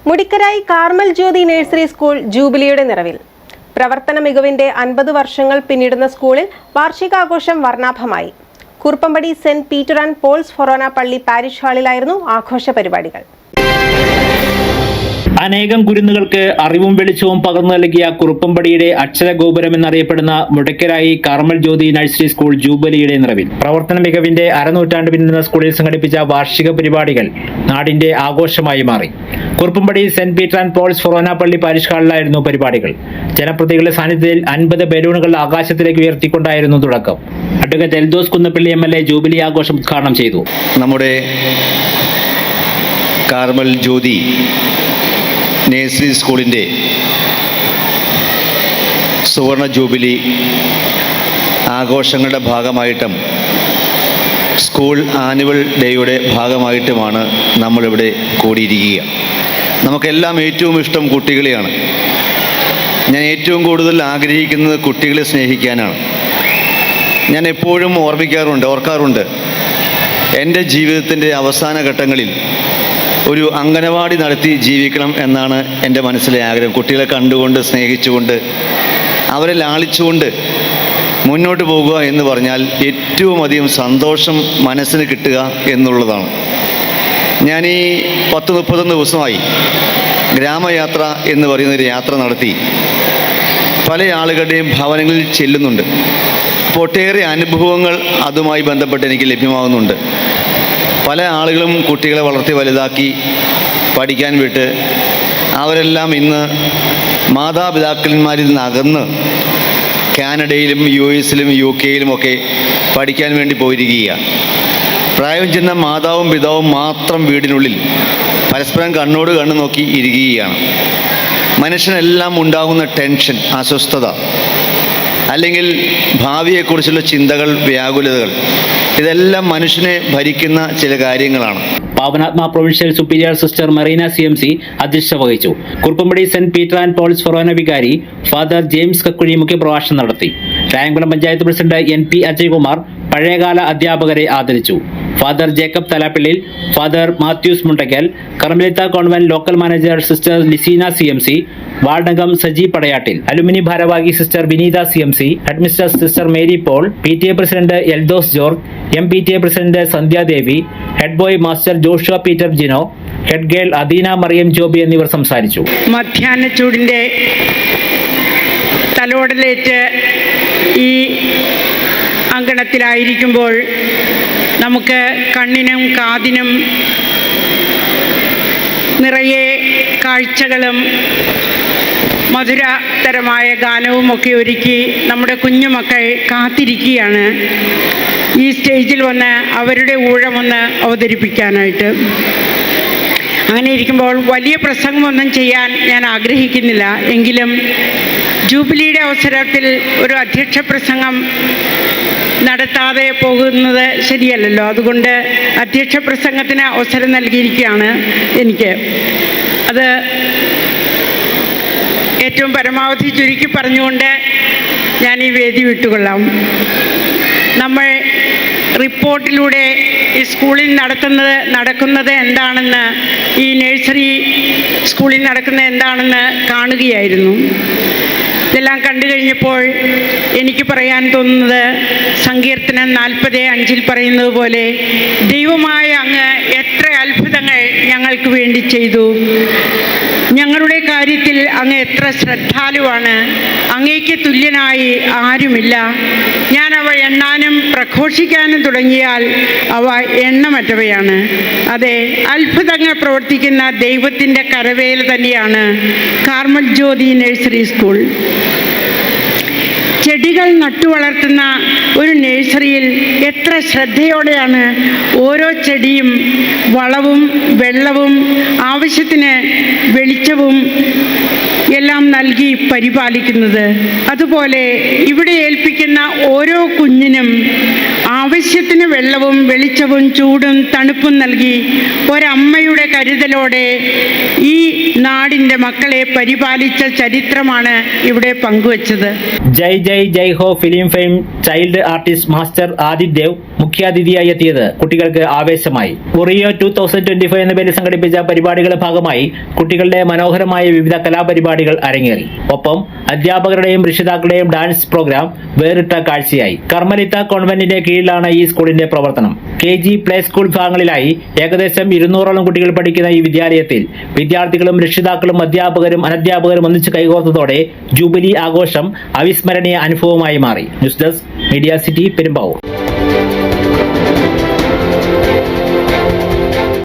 മുടിക്കരായി Carmel Jyothi nursery school ജൂബിലിയുടെ നിറവിൽ. പ്രവർത്തന മികവിന്റെ 50 വർഷങ്ങൾ പിന്നിടുന്ന സ്കൂളിൽ വാർഷികാഘോഷം വർണ്ണാഭമായി. Kuruppampady Saint Peter and Paul's forane പള്ളി പാരിഷ് ഹാളിലായിരുന്നു ആഘോഷ പരിപാടികൾ. അനേകം കുരുന്നുകൾക്ക് അറിവും വെളിച്ചവും പകർന്നു നൽകിയ കുറുപ്പമ്പടിയുടെ അക്ഷരഗോപുരം എന്നറിയപ്പെടുന്ന മുടക്കരായി കാർമൽ ജ്യോതി നഴ്സറി സ്കൂൾ ജൂബിലിയുടെ നിറവിൽ. പ്രവർത്തന മികവിന്റെ അരനൂറ്റാണ്ട് പിന്നിടുന്ന സ്കൂളിൽ സംഘടിപ്പിച്ച വാർഷിക പരിപാടികൾ നാടിന്റെ ആഘോഷമായി മാറി. Kuruppampady Saint Peter and Paul's forane പള്ളി പാരിഷ് ഹാളിലായിരുന്നു പരിപാടികൾ. ജനപ്രതിനിധികളുടെ സാന്നിധ്യത്തിൽ 50 ബലൂണുകൾ ആകാശത്തിലേക്ക് ഉയർത്തിക്കൊണ്ടായിരുന്നു തുടക്കം. Advocate Eldhose Kunnappilly MLA jubilee ആഘോഷം ഉദ്ഘാടനം ചെയ്തു. നമ്മുടെ കാർമൽ ജ്യോതി നഴ്സറി സ്കൂളിൻ്റെ സുവർണ ജൂബിലി ആഘോഷങ്ങളുടെ ഭാഗമായിട്ടും സ്കൂൾ ആനുവൽ ഡേയുടെ ഭാഗമായിട്ടുമാണ് നമ്മളിവിടെ കൂടിയിരിക്കുക. നമുക്കെല്ലാം ഏറ്റവും ഇഷ്ടം കുട്ടികളെയാണ്. ഞാൻ ഏറ്റവും കൂടുതൽ ആഗ്രഹിക്കുന്നത് കുട്ടികളെ സ്നേഹിക്കാനാണ്. ഞാൻ എപ്പോഴും ഓർക്കാറുണ്ട് എൻ്റെ ജീവിതത്തിൻ്റെ അവസാന ഘട്ടങ്ങളിൽ ഒരു അംഗനവാടി നടത്തി ജീവിക്കണം എന്നാണ് എൻ്റെ മനസ്സിലെ ആഗ്രഹം. കുട്ടികളെ കണ്ടുകൊണ്ട് സ്നേഹിച്ചുകൊണ്ട് അവരെ ലാളിച്ചുകൊണ്ട് മുന്നോട്ട് പോകുക എന്ന് പറഞ്ഞാൽ ഏറ്റവും അധികം സന്തോഷം മനസ്സിന് കിട്ടുക എന്നുള്ളതാണ്. ഞാൻ ഈ 30-31 ദിവസമായി ഗ്രാമയാത്ര എന്ന് പറയുന്നൊരു യാത്ര നടത്തി പല ആളുകളുടെയും ഭവനങ്ങളിൽ ചെല്ലുന്നുണ്ട്. ഒട്ടേറെ അനുഭവങ്ങൾ അതുമായി ബന്ധപ്പെട്ട് എനിക്ക് ലഭ്യമാകുന്നുണ്ട്. പല ആളുകളും കുട്ടികളെ വളർത്തി വലുതാക്കി പഠിക്കാൻ വിട്ട് അവരെല്ലാം ഇന്ന് മാതാപിതാക്കന്മാരിൽ നിന്ന് അകന്ന് കാനഡയിലും US-ലും UK-യിലുമൊക്കെ പഠിക്കാൻ വേണ്ടി പോയിരിക്കുകയാണ്. പ്രായം ചെന്ന മാതാവും പിതാവും മാത്രം വീടിനുള്ളിൽ പരസ്പരം കണ്ണോട് കണ്ണ് നോക്കി ഇരിക്കുകയാണ്. മനുഷ്യനെല്ലാം ഉണ്ടാകുന്ന ടെൻഷൻ, അസ്വസ്ഥത, അല്ലെങ്കിൽ ഭാവിയെക്കുറിച്ചുള്ള ചിന്തകൾ, വ്യാകുലതകൾ, ഇതെല്ലാം മനുഷ്യനെ ഭരിക്കുന്ന ചില കാര്യങ്ങളാണ്. Pavanatma provincial superior sister Marina CMC അധ്യക്ഷത വഹിച്ചു. Kuruppampady Saint Peter and Paul's forane വികാരി ഫാദർ ജെയിംസ് കക്കുഴി മുഖ്യപ്രഭാഷണം നടത്തി. രായംകുളം പഞ്ചായത്ത് പ്രസിഡന്റ് NP അജയ്കുമാർ പഴയകാല അധ്യാപകരെ ആദരിച്ചു. Father Jacob Thalappillil, father Mathews Mundackal, Carmelite convent local manager sister Liseena CMC, വാർഡംഗം സജി പടയാട്ടിൽ, അലുമിനി ഭാരവാഹി sister Vineetha CMC, headmistress sister Mary Paul, PTA president Eldhose George, MPTA president Sandhyadevi, head boy master Joshua Peter Jino, head girl Adeena Mariyam Joby എന്നിവർ സംസാരിച്ചു. മധ്യാഹ്ന ചൂടിൻ്റെ തലോടലേറ്റ് ഈ അങ്കണത്തിലായിരിക്കുമ്പോൾ നമുക്ക് കണ്ണിനും കാതിനും നിറയെ കാഴ്ചകളും മധുരതരമായ ഗാനവുമൊക്കെ ഒരുക്കി നമ്മുടെ കുഞ്ഞുമക്കൾ കാത്തിരിക്കുകയാണ് ഈ സ്റ്റേജിൽ വന്ന് അവരുടെ ഊഴമൊന്ന് അവതരിപ്പിക്കാനായിട്ട്. അങ്ങനെ ഇരിക്കുമ്പോൾ വലിയ പ്രസംഗമൊന്നും ചെയ്യാൻ ഞാൻ ആഗ്രഹിക്കുന്നില്ല. എങ്കിലും ജൂബിലിയുടെ അവസരത്തിൽ ഒരു അധ്യക്ഷ പ്രസംഗം നടത്താതെ പോകുന്നത് ശരിയല്ലല്ലോ. അതുകൊണ്ട് അധ്യക്ഷ പ്രസംഗത്തിന് അവസരം നൽകിയിരിക്കുകയാണ് എനിക്ക്. അത് ഏറ്റവും പരമാവധി ചുരുക്കി പറഞ്ഞുകൊണ്ട് ഞാൻ ഈ വേദി വിട്ടുകൊള്ളാം. നമ്മൾ റിപ്പോർട്ടിലൂടെ ഈ സ്കൂളിൽ നടക്കുന്നത് എന്താണെന്ന്, ഈ നഴ്സറി സ്കൂളിൽ നടക്കുന്നത് എന്താണെന്ന് കാണുകയായിരുന്നു. ഇതെല്ലാം കണ്ടു കഴിഞ്ഞപ്പോൾ എനിക്ക് പറയാൻ തോന്നുന്നത്, സങ്കീർത്തനം 40:5 പറയുന്നത് പോലെ, ദൈവമായ അങ്ങ് എത്ര അത്ഭുതങ്ങൾ ഞങ്ങൾക്ക് വേണ്ടി ചെയ്തു. ഞങ്ങളുടെ കാര്യത്തിൽ അങ്ങ് എത്ര ശ്രദ്ധാലുവാണ്. അങ്ങേക്ക് തുല്യനായി ആരുമില്ല. ഞാൻ അവ എണ്ണാനും പ്രഘോഷിക്കാനും തുടങ്ങിയാൽ അവ എണ്ണമറ്റവയാണ്. അതെ, അത്ഭുതങ്ങൾ പ്രവർത്തിക്കുന്ന ദൈവത്തിൻ്റെ കരവേല തന്നെയാണ് കാർമൽ ജ്യോതി നഴ്സറി സ്കൂൾ. ചെടികൾ നട്ടുവളർത്തുന്ന ഒരു നഴ്സറിയിൽ എത്ര ശ്രദ്ധയോടെയാണ് ഓരോ ചെടിയും വളവും വെള്ളവും ആവശ്യത്തിന് വെളിച്ചവും എല്ലാം നൽകി പരിപാലിക്കുന്നത്. അതുപോലെ ഇവിടെ ഏൽപ്പിക്കുന്ന ഓരോ കുഞ്ഞിനും ആവശ്യത്തിന് വെള്ളവും വെളിച്ചവും ചൂടും തണുപ്പും നൽകി ഒരമ്മയുടെ കരുതലോടെ ഈ നാടിൻ്റെ മക്കളെ പരിപാലിച്ച ചരിത്രമാണ് ഇവിടെ പങ്കുവച്ചത്. ജയ് ജയ് ജയ് ഹോ film fame child artist master Aditya Dev മുഖ്യാതിഥിയായി എത്തിയത് കുട്ടികൾക്ക് ആവേശമായി. ഒറിയോ 2025 എന്ന പേരിൽ സംഘടിപ്പിച്ച പരിപാടികളുടെ ഭാഗമായി കുട്ടികളുടെ മനോഹരമായ വിവിധ കലാപരിപാടികൾ അരങ്ങേറി. ഒപ്പം അധ്യാപകരുടെയും രക്ഷിതാക്കളുടെയും ഡാൻസ് പ്രോഗ്രാം വേറിട്ട കാഴ്ചയായി. കർമ്മലിത്ത കോൺവെന്റിന്റെ കീഴിലാണ് ഈ സ്കൂളിന്റെ പ്രവർത്തനം. KG പ്ലേ സ്കൂൾ ഭാഗങ്ങളിലായി ഏകദേശം 200ഓളം കുട്ടികൾ പഠിക്കുന്ന ഈ വിദ്യാലയത്തിൽ വിദ്യാർത്ഥികളും രക്ഷിതാക്കളും അധ്യാപകരും അനധ്യാപകരും ഒന്നിച്ച് കൈകോർത്തതോടെ ജൂബിലി ആഘോഷം അവിസ്മരണീയ അനുഭവമായി മാറി. News desk media city Perumbavoor.